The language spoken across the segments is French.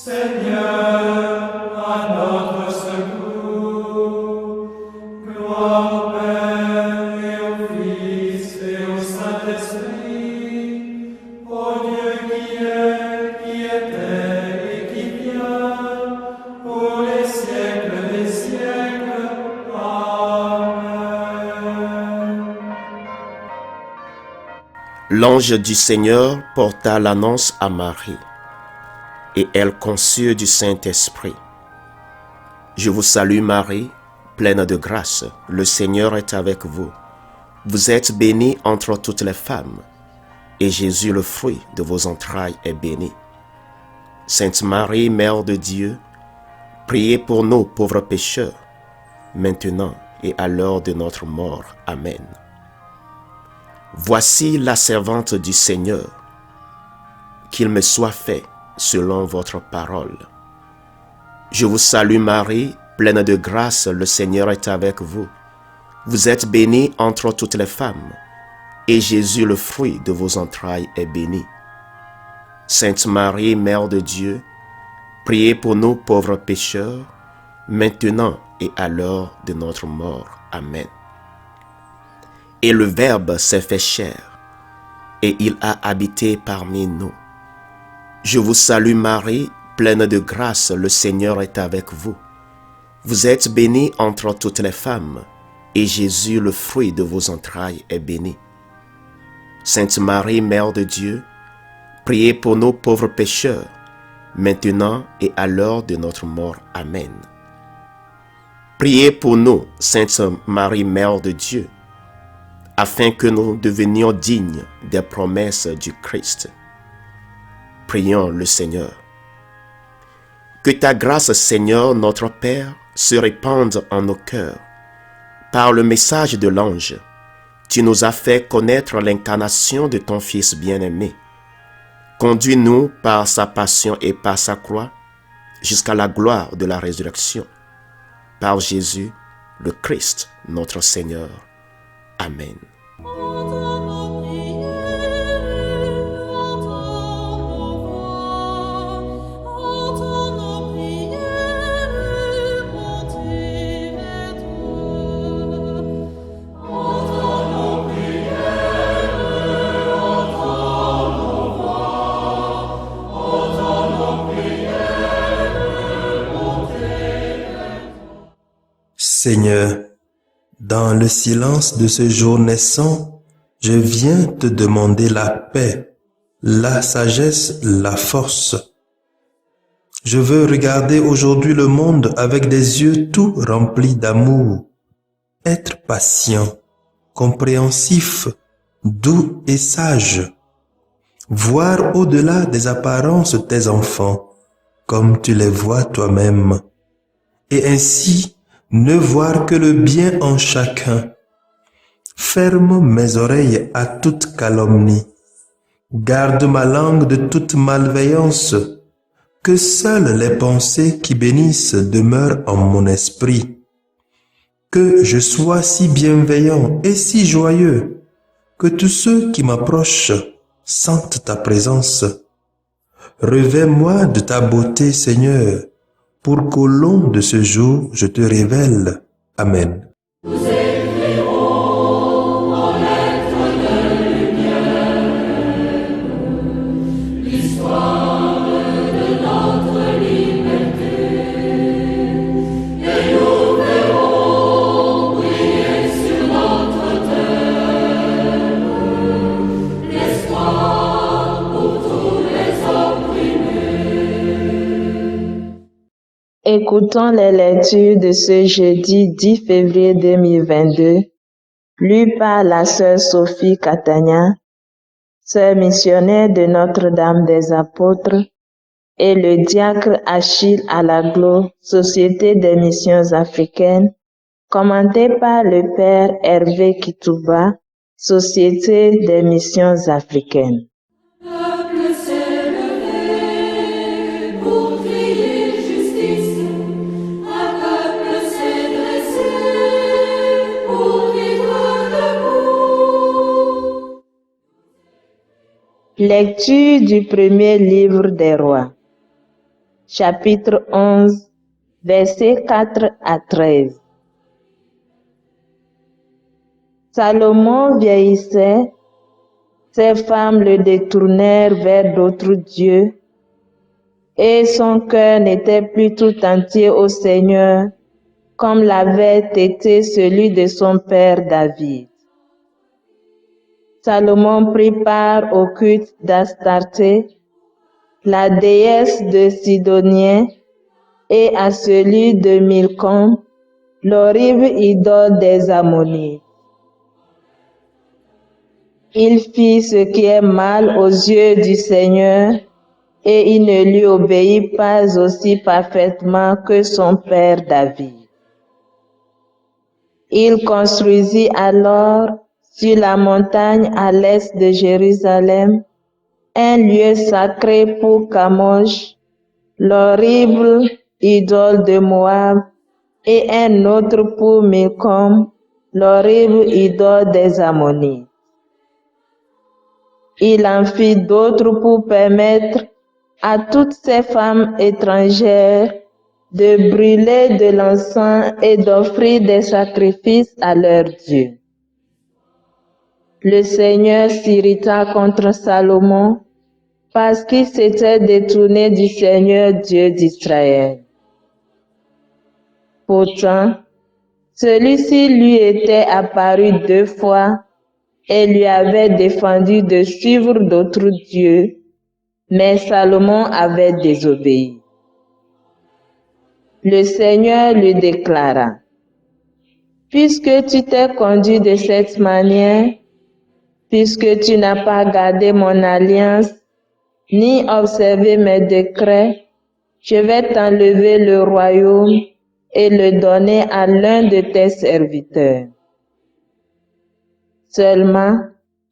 Seigneur, à notre secours. Gloire au Père et au Fils et au Saint-Esprit, au Dieu qui est, qui était et qui vient, pour les siècles des siècles. Amen. L'ange du Seigneur porta l'annonce à Marie, et elle conçut du Saint-Esprit. Je vous salue Marie, pleine de grâce, le Seigneur est avec vous. Vous êtes bénie entre toutes les femmes, et Jésus, le fruit de vos entrailles, est béni. Sainte Marie, Mère de Dieu, priez pour nous pauvres pécheurs, maintenant et à l'heure de notre mort. Amen. Voici la servante du Seigneur, qu'il me soit fait selon votre parole. Je vous salue Marie, pleine de grâce, le Seigneur est avec vous. Vous êtes bénie entre toutes les femmes, et Jésus, le fruit de vos entrailles, est béni. Sainte Marie, Mère de Dieu, priez pour nous pauvres pécheurs, maintenant et à l'heure de notre mort. Amen. Et le Verbe s'est fait chair, et il a habité parmi nous. Je vous salue Marie, pleine de grâce, le Seigneur est avec vous. Vous êtes bénie entre toutes les femmes, et Jésus, le fruit de vos entrailles, est béni. Sainte Marie, Mère de Dieu, priez pour nous pauvres pécheurs, maintenant et à l'heure de notre mort. Amen. Priez pour nous, Sainte Marie, Mère de Dieu, afin que nous devenions dignes des promesses du Christ. Prions le Seigneur. Que ta grâce, Seigneur, notre Père, se répande en nos cœurs. Par le message de l'ange, tu nous as fait connaître l'incarnation de ton Fils bien-aimé. Conduis-nous par sa passion et par sa croix jusqu'à la gloire de la résurrection. Par Jésus, le Christ, notre Seigneur. Amen. Seigneur, dans le silence de ce jour naissant, je viens te demander la paix, la sagesse, la force. Je veux regarder aujourd'hui le monde avec des yeux tout remplis d'amour, être patient, compréhensif, doux et sage, voir au-delà des apparences tes enfants, comme tu les vois toi-même, et ainsi ne voir que le bien en chacun. Ferme mes oreilles à toute calomnie. Garde ma langue de toute malveillance. Que seules les pensées qui bénissent demeurent en mon esprit. Que je sois si bienveillant et si joyeux, que tous ceux qui m'approchent sentent ta présence. Revêts-moi de ta beauté, Seigneur, pour qu'au long de ce jour, je te révèle. Amen. Nous écrirons en lettres de lumière l'histoire de notre liberté, et nous verrons briller sur notre terre l'espoir pour tous les opprimés. Écoutons les lectures de ce jeudi 10 février 2022, lues par la sœur Sophie Catania, sœur missionnaire de Notre-Dame des Apôtres, et le diacre Achille Alaglo, Société des missions africaines, commenté par le père Hervé Kitouba, Société des missions africaines. Peuple s'est levé pour crier justice, un peuple s'est dressé pour vivre debout. Lecture du premier livre des rois. chapitre 11, versets 4 à 13. Salomon vieillissait, ses femmes le détournèrent vers d'autres dieux, et son cœur n'était plus tout entier au Seigneur, comme l'avait été celui de son père David. Salomon prit part au culte d'Astarté, la déesse de Sidoniens, et à celui de Milcom, l'horrible idole des Ammonites. Il fit ce qui est mal aux yeux du Seigneur, et il ne lui obéit pas aussi parfaitement que son père David. Il construisit alors sur la montagne à l'est de Jérusalem un lieu sacré pour Kamosh, l'horrible idole de Moab, et un autre pour Milcom, l'horrible idole des Ammonites. Il en fit d'autres pour permettre à toutes ces femmes étrangères de brûler de l'encens et d'offrir des sacrifices à leurs dieux. Le Seigneur s'irrita contre Salomon parce qu'il s'était détourné du Seigneur Dieu d'Israël. Pourtant, celui-ci lui était apparu 2 fois et lui avait défendu de suivre d'autres dieux, mais Salomon avait désobéi. Le Seigneur lui déclara: « Puisque tu t'es conduit de cette manière, puisque tu n'as pas gardé mon alliance, ni observé mes décrets, je vais t'enlever le royaume et le donner à l'un de tes serviteurs. Seulement,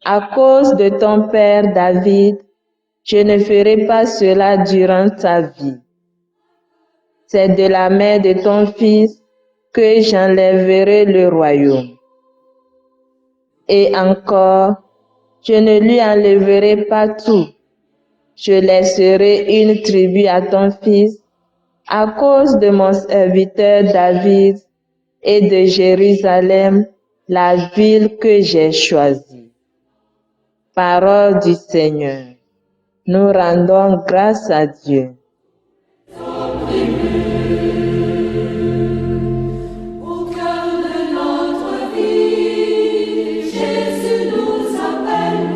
à cause de ton père David, je ne ferai pas cela durant ta vie. C'est de la main de ton fils que j'enlèverai le royaume. Et encore, je ne lui enlèverai pas tout. Je laisserai une tribu à ton fils à cause de mon serviteur David et de Jérusalem, la ville que j'ai choisie. » Parole du Seigneur. Nous rendons grâce à Dieu. Au cœur de notre vie, Jésus nous appelle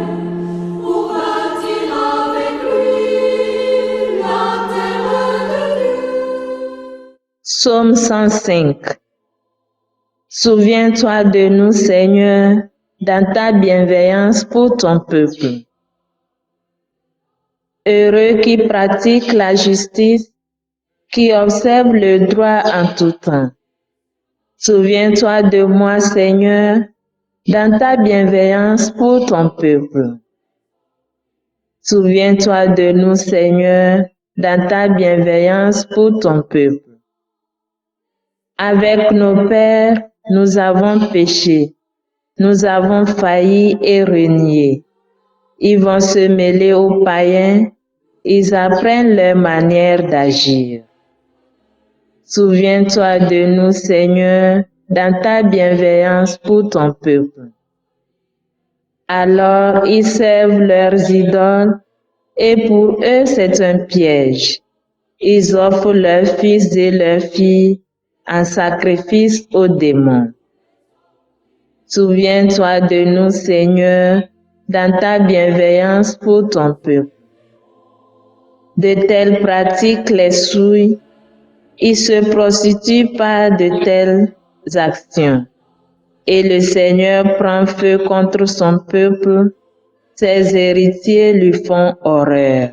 pour bâtir avec lui la terre de Dieu. Psaume 105. Souviens-toi de nous, Seigneur, dans ta bienveillance pour ton peuple. Heureux qui pratique la justice, qui observe le droit en tout temps. Souviens-toi de moi, Seigneur, dans ta bienveillance pour ton peuple. Souviens-toi de nous, Seigneur, dans ta bienveillance pour ton peuple. Avec nos pères, nous avons péché, nous avons failli et renié. Ils vont se mêler aux païens, ils apprennent leur manière d'agir. Souviens-toi de nous, Seigneur, dans ta bienveillance pour ton peuple. Alors ils servent leurs idoles, et pour eux c'est un piège. Ils offrent leurs fils et leurs filles en sacrifice aux démons. Souviens-toi de nous, Seigneur, dans ta bienveillance pour ton peuple. De telles pratiques les souillent, ils se prostituent par de telles actions. Et le Seigneur prend feu contre son peuple, ses héritiers lui font horreur.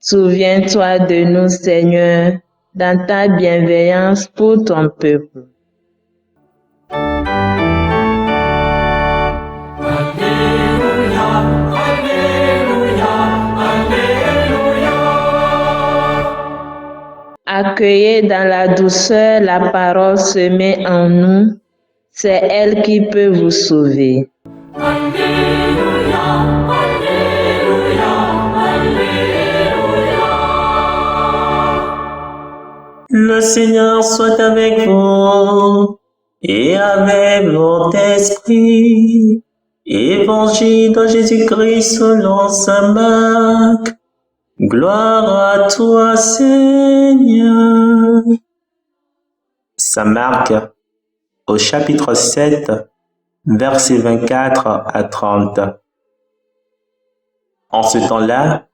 Souviens-toi de nous, Seigneur, dans ta bienveillance pour ton peuple. Accueillez dans la douceur la parole semée en nous, c'est elle qui peut vous sauver. Alléluia, Alléluia, Alléluia. Le Seigneur soit avec vous et avec votre esprit. Évangile de Jésus-Christ selon saint Marc. Gloire à toi, Seigneur. Saint Marc, au chapitre 7, versets 24 à 30. En ce temps-là,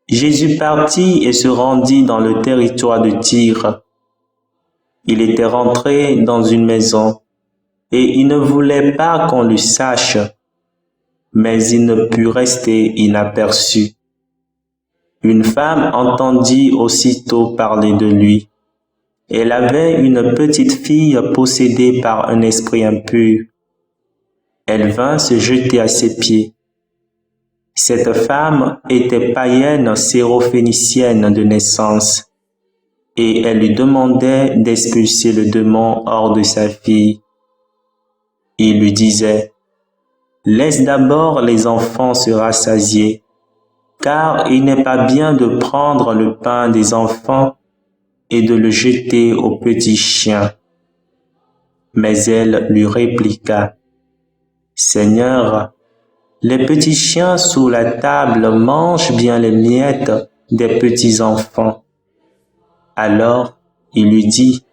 Jésus partit et se rendit dans le territoire de Tyr. Il était rentré dans une maison et il ne voulait pas qu'on le sache, mais il ne put rester inaperçu. Une femme entendit aussitôt parler de lui. Elle avait une petite fille possédée par un esprit impur. Elle vint se jeter à ses pieds. Cette femme était païenne syrophénicienne de naissance, et elle lui demandait d'expulser le démon hors de sa fille. Il lui disait, « Laisse d'abord les enfants se rassasier, car il n'est pas bien de prendre le pain des enfants et de le jeter aux petits chiens. » Mais elle lui répliqua, « Seigneur, les petits chiens sous la table mangent bien les miettes des petits enfants. » Alors il lui dit,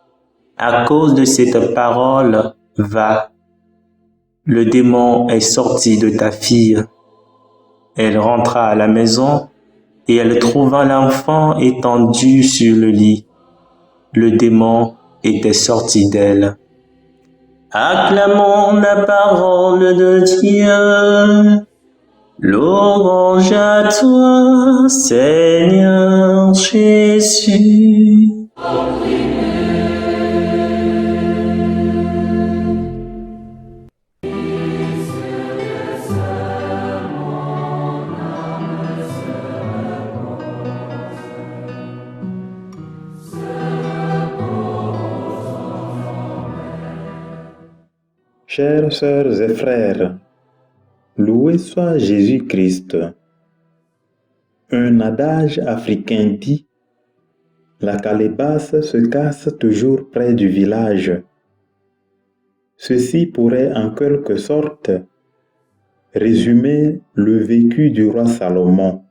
« À cause de cette parole, va, le démon est sorti de ta fille. » Elle rentra à la maison et elle trouva l'enfant étendu sur le lit. Le démon était sorti d'elle. Acclamons la parole de Dieu. Louange à toi, Seigneur Jésus. Chères sœurs et frères, loué soit Jésus-Christ. Un adage africain dit « La calebasse se casse toujours près du village ». Ceci pourrait en quelque sorte résumer le vécu du roi Salomon.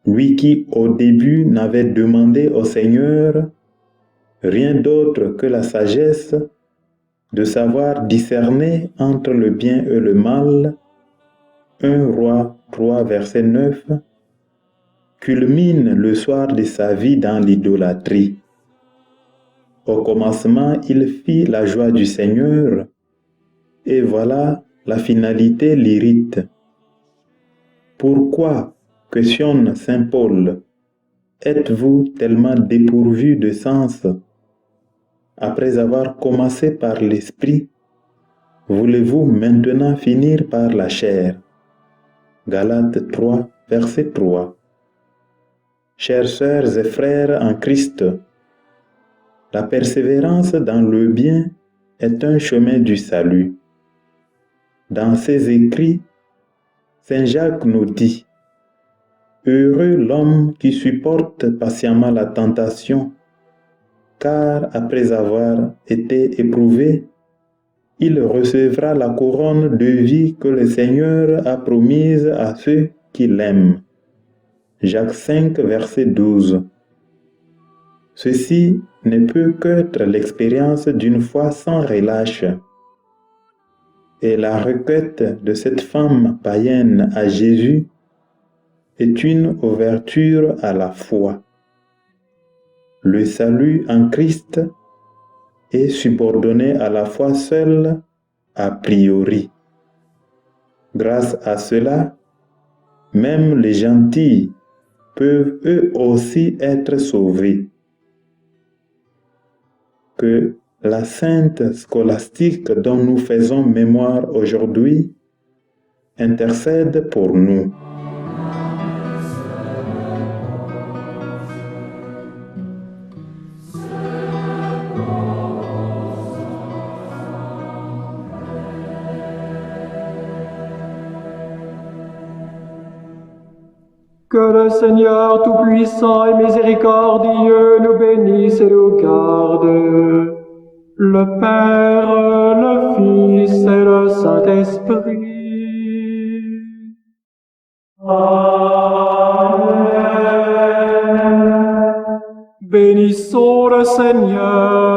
Lui qui au début n'avait demandé au Seigneur rien d'autre que la sagesse de savoir discerner entre le bien et le mal, 1 Roi 3, verset 9, culmine le soir de sa vie dans l'idolâtrie. Au commencement, il fit la joie du Seigneur, et voilà la finalité l'irrite. Pourquoi, questionne saint Paul, êtes-vous tellement dépourvus de sens? Après avoir commencé par l'esprit, voulez-vous maintenant finir par la chair? Galates 3, verset 3. Chères sœurs et frères en Christ, la persévérance dans le bien est un chemin du salut. Dans ses écrits, saint Jacques nous dit « Heureux l'homme qui supporte patiemment la tentation, car après avoir été éprouvé, il recevra la couronne de vie que le Seigneur a promise à ceux qui l'aiment. » Jacques 5, verset 12. Ceci ne peut qu'être l'expérience d'une foi sans relâche. Et la requête de cette femme païenne à Jésus est une ouverture à la foi. Le salut en Christ est subordonné à la foi seule a priori. Grâce à cela, même les gentils peuvent eux aussi être sauvés. Que la sainte scolastique dont nous faisons mémoire aujourd'hui intercède pour nous. Que le Seigneur Tout-Puissant et Miséricordieux nous bénisse et nous garde, le Père, le Fils et le Saint-Esprit. Amen. Bénissons le Seigneur.